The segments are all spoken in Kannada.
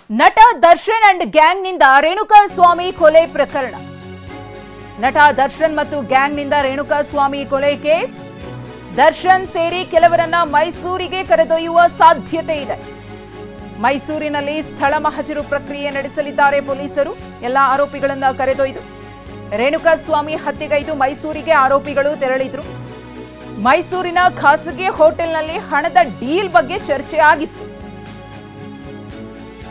ನಟ ದರ್ಶನ್ ಅಂಡ್ ಗ್ಯಾಂಗ್ ನಿಂದ ರೇಣುಕಾ ಸ್ವಾಮಿ ಕೊಲೆ ಪ್ರಕರಣ. ನಟ ದರ್ಶನ್ ಮತ್ತು ಗ್ಯಾಂಗ್ ನಿಂದ ರೇಣುಕಾ ಸ್ವಾಮಿ ಕೊಲೆ ಕೇಸ್. ದರ್ಶನ್ ಸೇರಿ ಕೆಲವರನ್ನ ಮೈಸೂರಿಗೆ ಕರೆದೊಯ್ಯುವ ಸಾಧ್ಯತೆ ಇದೆ. ಮೈಸೂರಿನಲ್ಲಿ ಸ್ಥಳ ಮಹಜರು ಪ್ರಕ್ರಿಯೆ ನಡೆಸಲಿದ್ದಾರೆ ಪೊಲೀಸರು. ಎಲ್ಲ ಆರೋಪಿಗಳನ್ನ ಕರೆದೊಯ್ದು ರೇಣುಕಾ ಸ್ವಾಮಿ ಹತ್ಯೆಗೈದು ಮೈಸೂರಿಗೆ ಆರೋಪಿಗಳು ತೆರಳಿದ್ರು. ಮೈಸೂರಿನ ಖಾಸಗಿ ಹೋಟೆಲ್ನಲ್ಲಿ ಹಣದ ಡೀಲ್ ಬಗ್ಗೆ ಚರ್ಚೆ ಆಗಿತ್ತು.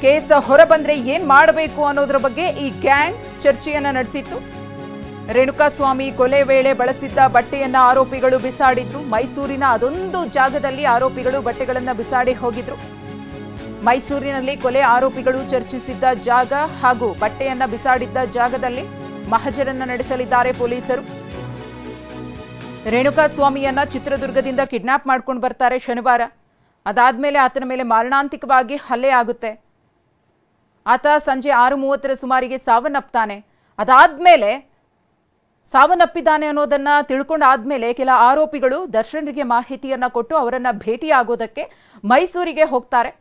ಕೇಸ್ ಹೊರಬಂದ್ರೆ ಏನ್ ಮಾಡಬೇಕು ಅನ್ನೋದ್ರ ಬಗ್ಗೆ ಈ ಗ್ಯಾಂಗ್ ಚರ್ಚೆಯನ್ನ ನಡೆಸಿತ್ತು. ರೇಣುಕಾ ಸ್ವಾಮಿ ಕೊಲೆ ವೇಳೆ ಬಳಸಿದ್ದ ಬಟ್ಟೆಯನ್ನ ಆರೋಪಿಗಳು ಬಿಸಾಡಿದ್ರು. ಮೈಸೂರಿನ ಅದೊಂದು ಜಾಗದಲ್ಲಿ ಆರೋಪಿಗಳು ಬಟ್ಟೆಗಳನ್ನ ಬಿಸಾಡಿ ಹೋಗಿದ್ರು. ಮೈಸೂರಿನಲ್ಲಿ ಕೊಲೆ ಆರೋಪಿಗಳು ಚರ್ಚಿಸಿದ್ದ ಜಾಗ ಹಾಗೂ ಬಟ್ಟೆಯನ್ನ ಬಿಸಾಡಿದ್ದ ಜಾಗದಲ್ಲಿ ಮಹಜರನ್ನ ನಡೆಸಲಿದ್ದಾರೆ ಪೊಲೀಸರು. ರೇಣುಕಾ ಸ್ವಾಮಿಯನ್ನ ಚಿತ್ರದುರ್ಗದಿಂದ ಕಿಡ್ನಾಪ್ ಮಾಡ್ಕೊಂಡು ಬರ್ತಾರೆ ಶನಿವಾರ. ಅದಾದ್ಮೇಲೆ ಆತನ ಮೇಲೆ ಮಾರಣಾಂತಿಕವಾಗಿ ಹಲ್ಲೆ ಆಗುತ್ತೆ. ಆತ ಸಂಜೆ 6:30 ಸುಮಾರಿಗೆ ಸಾವನ್ನಪ್ತಾನೆ. ಅದಾದ್ಮೇಲೆ ಸಾವನ್ನಪ್ಪಿದ್ದಾನೆ ಅನ್ನೋದನ್ನ ತಿಳ್ಕೊಂಡಾದ್ಮೇಲೆ ಕೆಲ ಆರೋಪಿಗಳು ದರ್ಶನ್ರಿಗೆ ಮಾಹಿತಿಯನ್ನ ಕೊಟ್ಟು ಅವರನ್ನ ಭೇಟಿಯಾಗೋದಕ್ಕೆ ಮೈಸೂರಿಗೆ ಹೋಗ್ತಾರೆ.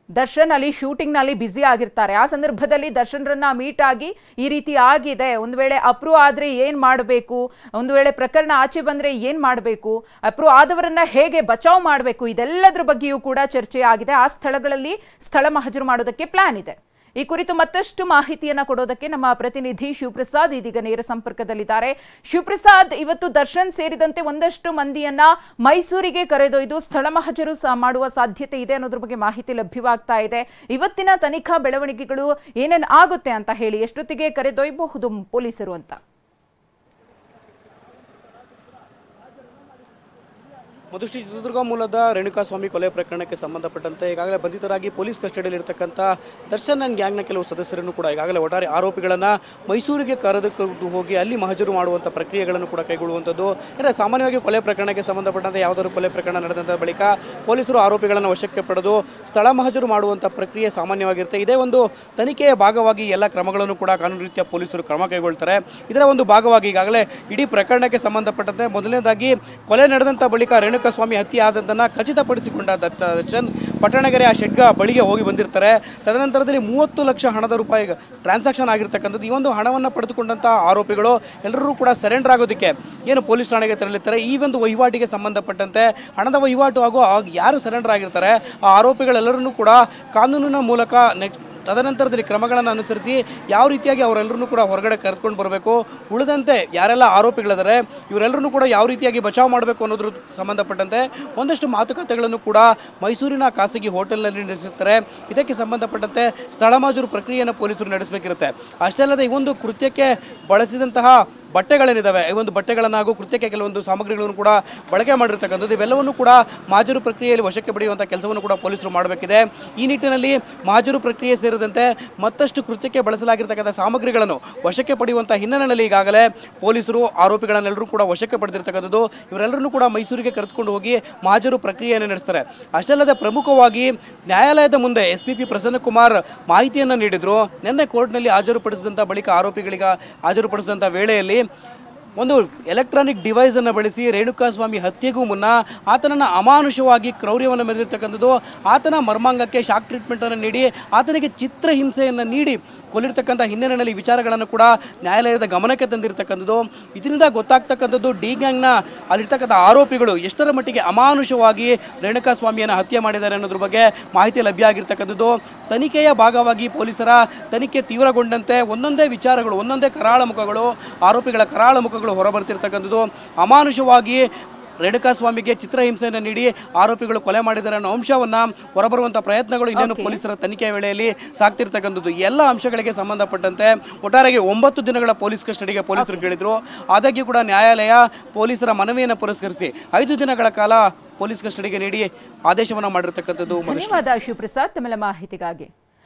ದರ್ಶನ್ ಅಲ್ಲಿ ಶೂಟಿಂಗ್ ನಲ್ಲಿ ಬ್ಯುಸಿ ಆಗಿರ್ತಾರೆ. ಆ ಸಂದರ್ಭದಲ್ಲಿ ದರ್ಶನ್ರನ್ನ ಮೀಟ್ ಆಗಿ ಈ ರೀತಿ ಆಗಿದೆ, ಒಂದು ವೇಳೆ ಅಪ್ರೂವ್ ಆದ್ರೆ ಏನ್ ಮಾಡಬೇಕು, ಒಂದು ವೇಳೆ ಪ್ರಕರಣ ಆಚೆ ಬಂದ್ರೆ ಏನ್ ಮಾಡಬೇಕು, ಅಪ್ರೂವ್ ಆದವರನ್ನ ಹೇಗೆ ಬಚಾವ್ ಮಾಡಬೇಕು, ಇದೆಲ್ಲದ್ರ ಬಗ್ಗೆಯೂ ಕೂಡ ಚರ್ಚೆ ಆಗಿದೆ. ಆ ಸ್ಥಳಗಳಲ್ಲಿ ಸ್ಥಳ ಮಹಜರು ಮಾಡೋದಕ್ಕೆ ಪ್ಲಾನ್ ಇದೆ. ಈ ಕುರಿತು ಮತ್ತಷ್ಟು ಮಾಹಿತಿಯನ್ನ ಕೊಡೋದಕ್ಕೆ ನಮ್ಮ ಪ್ರತಿನಿಧಿ ಶಿವಪ್ರಸಾದ್ ಇದೀಗ ನೇರ ಸಂಪರ್ಕದಲ್ಲಿದ್ದಾರೆ. ಶಿವಪ್ರಸಾದ್, ಇವತ್ತು ದರ್ಶನ್ ಸೇರಿದಂತೆ ಒಂದಷ್ಟು ಮಂದಿಯನ್ನ ಮೈಸೂರಿಗೆ ಕರೆದೊಯ್ದು ಸ್ಥಳ ಮಹಜರು ಮಾಡುವ ಸಾಧ್ಯತೆ ಇದೆ ಅನ್ನೋದ್ರ ಬಗ್ಗೆ ಮಾಹಿತಿ ಲಭ್ಯವಾಗ್ತಾ ಇದೆ. ಇವತ್ತಿನ ತನಿಖಾ ಬೆಳವಣಿಗೆಗಳು ಏನೇನು ಆಗುತ್ತೆ ಅಂತ ಹೇಳಿ, ಎಷ್ಟೊತ್ತಿಗೆ ಕರೆದೊಯ್ಯಬಹುದು ಪೊಲೀಸರು ಅಂತ? ಮಧುಶ್ರೀ, ಚಿತ್ರದುರ್ಗ ಮೂಲದ ರೇಣುಕಾ ಸ್ವಾಮಿ ಕೊಲೆ ಪ್ರಕರಣಕ್ಕೆ ಸಂಬಂಧಪಟ್ಟಂತೆ ಈಗಾಗಲೇ ಬಂಧಿತರಾಗಿ ಪೊಲೀಸ್ ಕಸ್ಟಡಿಯಲ್ಲಿರ್ತಕ್ಕಂಥ ದರ್ಶನ್ ಅಂಡ್ ಗ್ಯಾಂಗ್ನ ಕೆಲವು ಸದಸ್ಯರನ್ನು ಕೂಡ ಈಗಾಗಲೇ ಒಟ್ಟಾರೆ ಆರೋಪಿಗಳನ್ನು ಮೈಸೂರಿಗೆ ಕರೆದುಕೊಂಡು ಹೋಗಿ ಅಲ್ಲಿ ಮಹಜರು ಮಾಡುವಂಥ ಪ್ರಕ್ರಿಯೆಗಳನ್ನು ಕೂಡ ಕೈಗೊಳ್ಳುವಂಥದ್ದು. ಅಂದರೆ ಸಾಮಾನ್ಯವಾಗಿ ಕೊಲೆ ಪ್ರಕರಣಕ್ಕೆ ಸಂಬಂಧಪಟ್ಟಂತೆ ಯಾವುದಾದ್ರು ಕೊಲೆ ಪ್ರಕರಣ ನಡೆದಂಥ ಬಳಿಕ ಪೊಲೀಸರು ಆರೋಪಿಗಳನ್ನು ವಶಕ್ಕೆ ಪಡೆದು ಸ್ಥಳ ಮಹಜರು ಮಾಡುವಂಥ ಪ್ರಕ್ರಿಯೆ ಸಾಮಾನ್ಯವಾಗಿರುತ್ತೆ. ಇದೇ ಒಂದು ತನಿಖೆಯ ಭಾಗವಾಗಿ ಎಲ್ಲ ಕ್ರಮಗಳನ್ನು ಕೂಡ ಕಾನೂನು ರೀತಿಯ ಪೊಲೀಸರು ಕ್ರಮ ಕೈಗೊಳ್ತಾರೆ. ಇದರ ಒಂದು ಭಾಗವಾಗಿ ಈಗಾಗಲೇ ಇಡೀ ಪ್ರಕರಣಕ್ಕೆ ಸಂಬಂಧಪಟ್ಟಂತೆ ಮೊದಲನೇದಾಗಿ ಕೊಲೆ ನಡೆದಂಥ ಬಳಿಕ ರೇಣುಕಾ ಸ್ವಾಮಿ ಹತ್ಯೆ ಆದದ್ದನ್ನು ಖಚಿತಪಡಿಸಿಕೊಂಡ ದರ್ಶನ್ ಪಟ್ಟಣಗೆರೆ ಆ ಶೆಡ್ಗ ಬಳಿಗೆ ಹೋಗಿ ಬಂದಿರ್ತಾರೆ. ತದನಂತರದಲ್ಲಿ 30 ಲಕ್ಷ ಹಣದ ರೂಪಾಯಿ ಟ್ರಾನ್ಸಾಕ್ಷನ್ ಆಗಿರ್ತಕ್ಕಂಥದ್ದು. ಈ ಒಂದು ಹಣವನ್ನು ಪಡೆದುಕೊಂಡಂಥ ಆರೋಪಿಗಳು ಎಲ್ಲರೂ ಕೂಡ ಸರೆಂಡರ್ ಆಗೋದಕ್ಕೆ ಏನು ಪೊಲೀಸ್ ಠಾಣೆಗೆ ತೆರಳಿರ್ತಾರೆ. ಈ ಒಂದು ವಹಿವಾಟಿಗೆ ಸಂಬಂಧಪಟ್ಟಂತೆ ಹಣದ ವಹಿವಾಟು ಹಾಗೂ ಯಾರು ಸರೆಂಡರ್ ಆಗಿರ್ತಾರೆ ಆ ಆರೋಪಿಗಳೆಲ್ಲರನ್ನೂ ಕೂಡ ಕಾನೂನಿನ ಮೂಲಕ ತದನಂತರದಲ್ಲಿ ಕ್ರಮಗಳನ್ನು ಅನುಸರಿಸಿ ಯಾವ ರೀತಿಯಾಗಿ ಅವರೆಲ್ಲರೂ ಕೂಡ ಹೊರಗಡೆ ಕರ್ಕೊಂಡು ಬರಬೇಕು, ಉಳಿದಂತೆ ಯಾರೆಲ್ಲ ಆರೋಪಿಗಳಿದ್ದಾರೆ ಇವರೆಲ್ಲರೂ ಕೂಡ ಯಾವ ರೀತಿಯಾಗಿ ಬಚಾವ್ ಮಾಡಬೇಕು ಅನ್ನೋದ್ರ ಸಂಬಂಧಪಟ್ಟಂತೆ ಒಂದಷ್ಟು ಮಾತುಕತೆಗಳನ್ನು ಕೂಡ ಮೈಸೂರಿನ ಖಾಸಗಿ ಹೋಟೆಲ್ನಲ್ಲಿ ನಡೆಸುತ್ತಾರೆ. ಇದಕ್ಕೆ ಸಂಬಂಧಪಟ್ಟಂತೆ ಸ್ಥಳ ಮಹಜರು ಪ್ರಕ್ರಿಯೆಯನ್ನು ಪೊಲೀಸರು ನಡೆಸಬೇಕಿರುತ್ತೆ. ಅಷ್ಟೇ ಅಲ್ಲದೆ ಈ ಒಂದು ಕೃತ್ಯಕ್ಕೆ ಬಳಸಿದಂತಹ ಬಟ್ಟೆಗಳೇನಿದ್ದಾವೆ, ಈ ಒಂದು ಬಟ್ಟೆಗಳನ್ನು ಹಾಗೂ ಕೃತ್ಯಕ್ಕೆ ಕೆಲವೊಂದು ಸಾಮಗ್ರಿಗಳನ್ನು ಕೂಡ ಬಳಕೆ ಮಾಡಿರ್ತಕ್ಕಂಥದ್ದು, ಇವೆಲ್ಲವನ್ನು ಕೂಡ ಮಹಜರು ಪ್ರಕ್ರಿಯೆಯಲ್ಲಿ ವಶಕ್ಕೆ ಪಡೆಯುವಂಥ ಕೆಲಸವನ್ನು ಕೂಡ ಪೊಲೀಸರು ಮಾಡಬೇಕಿದೆ. ಈ ನಿಟ್ಟಿನಲ್ಲಿ ಮಹಜರು ಪ್ರಕ್ರಿಯೆ ಸೇರಿದಂತೆ ಮತ್ತಷ್ಟು ಕೃತ್ಯಕ್ಕೆ ಬಳಸಲಾಗಿರ್ತಕ್ಕಂಥ ಸಾಮಗ್ರಿಗಳನ್ನು ವಶಕ್ಕೆ ಪಡೆಯುವಂಥ ಹಿನ್ನೆಲೆಯಲ್ಲಿ ಈಗಾಗಲೇ ಪೊಲೀಸರು ಆರೋಪಿಗಳನ್ನೆಲ್ಲರೂ ಕೂಡ ವಶಕ್ಕೆ ಪಡೆದಿರ್ತಕ್ಕಂಥದ್ದು. ಇವರೆಲ್ಲರನ್ನೂ ಕೂಡ ಮೈಸೂರಿಗೆ ಕರೆದುಕೊಂಡು ಹೋಗಿ ಮಹಜರು ಪ್ರಕ್ರಿಯೆಯನ್ನು ನಡೆಸ್ತಾರೆ. ಅಷ್ಟೇ ಅಲ್ಲದೆ ಪ್ರಮುಖವಾಗಿ ನ್ಯಾಯಾಲಯದ ಮುಂದೆ SPP ಪ್ರಸನ್ನಕುಮಾರ್ ಮಾಹಿತಿಯನ್ನು ನೀಡಿದರು. ನಿನ್ನೆ ಕೋರ್ಟ್ನಲ್ಲಿ ಹಾಜರುಪಡಿಸಿದಂಥ ಬಳಿಕ ಆರೋಪಿಗಳಿಗೆ ಹಾಜರುಪಡಿಸಿದಂಥ ವೇಳೆಯಲ್ಲಿ ಒಂದು ಎಲೆಕ್ಟ್ರಾನಿಕ್ ಡಿವೈಸನ್ನು ಬಳಸಿ ರೇಣುಕಾ ಸ್ವಾಮಿ ಹತ್ಯೆಗೂ ಮುನ್ನ ಆತನನ್ನು ಅಮಾನುಷವಾಗಿ ಕ್ರೌರ್ಯವನ್ನು ಮೆರೆದಿರ್ತಕ್ಕಂಥದ್ದು, ಆತನ ಮರ್ಮಾಂಗಕ್ಕೆ ಶಾಕ್ ಟ್ರೀಟ್ಮೆಂಟನ್ನು ನೀಡಿ ಆತನಿಗೆ ಚಿತ್ರಹಿಂಸೆಯನ್ನು ನೀಡಿ ಕೊಲ್ಲಿರ್ತಕ್ಕಂಥ ಹಿನ್ನೆಲೆಯಲ್ಲಿ ವಿಚಾರಗಳನ್ನು ಕೂಡ ನ್ಯಾಯಾಲಯದ ಗಮನಕ್ಕೆ ತಂದಿರತಕ್ಕಂಥದ್ದು. ಇದರಿಂದ ಗೊತ್ತಾಗ್ತಕ್ಕಂಥದ್ದು ಡಿ ಗ್ಯಾಂಗ್ನ ಅಲ್ಲಿರ್ತಕ್ಕಂಥ ಆರೋಪಿಗಳು ಎಷ್ಟರ ಮಟ್ಟಿಗೆ ಅಮಾನುಷವಾಗಿ ರೇಣುಕಾ ಸ್ವಾಮಿಯನ್ನು ಹತ್ಯೆ ಮಾಡಿದ್ದಾರೆ ಅನ್ನೋದ್ರ ಬಗ್ಗೆ ಮಾಹಿತಿ ಲಭ್ಯ ಆಗಿರ್ತಕ್ಕಂಥದ್ದು. ತನಿಖೆಯ ಭಾಗವಾಗಿ ಪೊಲೀಸರ ತನಿಖೆ ತೀವ್ರಗೊಂಡಂತೆ ಒಂದೊಂದೇ ವಿಚಾರಗಳು, ಒಂದೊಂದೇ ಕರಾಳ ಮುಖಗಳು, ಆರೋಪಿಗಳ ಕರಾಳ ಮುಖಗಳು ಹೊರಬರ್ತಿರ್ತಕ್ಕಂಥದ್ದು. ಅಮಾನುಷವಾಗಿ ರೇಣುಕಾ ಸ್ವಾಮಿಗೆ ಚಿತ್ರಹಿಂಸೆಯನ್ನು ನೀಡಿ ಆರೋಪಿಗಳು ಕೊಲೆ ಮಾಡಿದ್ದಾರೆ ಅನ್ನೋ ಅಂಶವನ್ನು ಹೊರಬರುವಂಥ ಪ್ರಯತ್ನಗಳು ಇನ್ನೇನು ಪೊಲೀಸರ ತನಿಖೆಯ ವೇಳೆಯಲ್ಲಿ ಸಾಕ್ತಿರ್ತಕ್ಕಂಥದ್ದು. ಎಲ್ಲ ಅಂಶಗಳಿಗೆ ಸಂಬಂಧಪಟ್ಟಂತೆ ಒಟ್ಟಾರೆಗೆ 9 ದಿನಗಳ ಪೊಲೀಸ್ ಕಸ್ಟಡಿಗೆ ಪೊಲೀಸರು ಕೇಳಿದ್ರು. ಆದಾಗ್ಯೂ ಕೂಡ ನ್ಯಾಯಾಲಯ ಪೊಲೀಸರ ಮನವಿಯನ್ನು ಪುರಸ್ಕರಿಸಿ 5 ದಿನಗಳ ಕಾಲ ಪೊಲೀಸ್ ಕಸ್ಟಡಿಗೆ ನೀಡಿ ಆದೇಶವನ್ನು ಮಾಡಿರ್ತಕ್ಕಂಥದ್ದು. ಧನ್ಯವಾದ ಶಿವಪ್ರಸಾದ್ ತಮ್ಮ ಮಾಹಿತಿಗಾಗಿ.